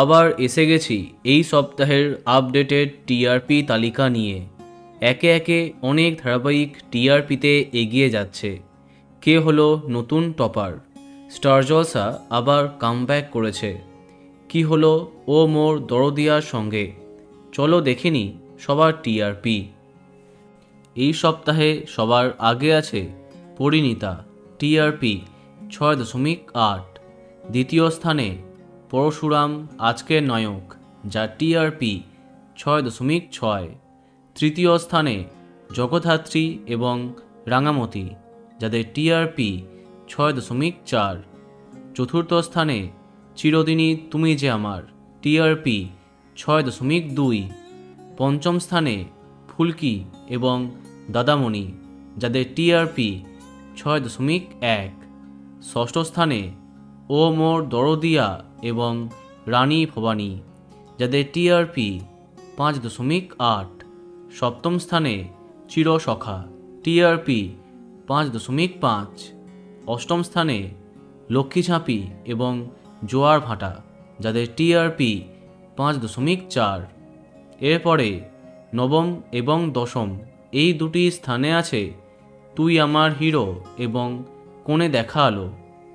আবার এসে গেছি এই সপ্তাহের আপডেটেড টিআরপি তালিকা নিয়ে। একে একে অনেক ধারাবাহিক টিআরপিতে এগিয়ে যাচ্ছে। কে হলো নতুন টপার? স্টার জলসা আবার কামব্যাক করেছে। কি হলো ও মোর দরদিয়ার সঙ্গে? চলো দেখিনি সবার টিআরপি। এই সপ্তাহে সবার আগে আছে পরিণীতা, টিআরপি 6.8। দ্বিতীয় স্থানে পরশুরাম আজকের নায়ক, যার টিআরপি 6.6। তৃতীয় স্থানে জগদ্ধাত্রী এবং রাঙামতি, যাদের টিআরপি 6.4। চতুর্থ স্থানে চিরদিনই তুমি যে আমার, টিআরপি 6.2। পঞ্চম স্থানে ফুলকি এবং দাদামণি, যাদের টিআরপি 6.1। ষষ্ঠ স্থানে ও মোর দরদিয়া এবং রানী ভবানী, যাদের টিআরপি 5.8। সপ্তম স্থানে চিরসখা, টিআরপি 5.5। অষ্টম স্থানে লক্ষ্মী ঝাঁপি এবং জোয়ার ভাটা, যাদের টিআরপি 5.4। এরপরে নবম এবং দশম এই দুটি স্থানে আছে তুই আমার হিরো এবং কোণে দেখা আলো,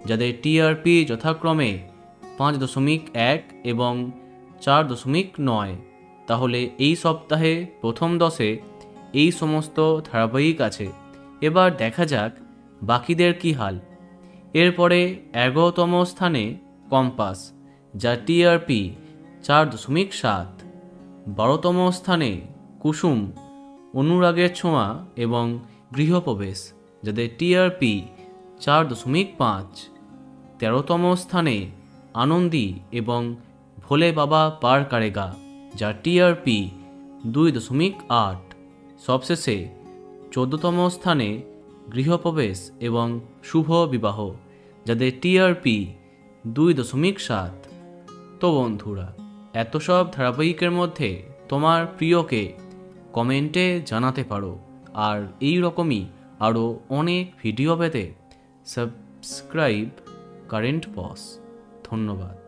যাদের টিআরপি যথাক্রমে 5.1 এবং 4.9। তাহলে এই সপ্তাহে প্রথম 10-এ এই সমস্ত ধারাবাহিক আছে। এবার দেখা যাক বাকিদের কি হাল। এরপরে 11তম স্থানে কম্পাস, যার টিআরপি 4.7। 12তম স্থানে কুসুম, অনুরাগের ছোঁয়া এবং গৃহপ্রবেশ, যাদের টিআরপি 4.5। 13তম স্থানে আনন্দী এবং ভোলে বাবা পার কারেগা, যার টিআরপি 2.8। সবশেষে 14তম স্থানে গৃহপ্রবেশ এবং শুভ বিবাহ, যাদের টিআরপি 2.7। তো বন্ধুরা, এত সব ধারাবাহিকের মধ্যে তোমার প্রিয়কে কমেন্টে জানাতে পারো। আর এই রকমই আরও অনেক ভিডিও পেতে সাবস্ক্রাইব কারেন্ট বস। ধন্যবাদ।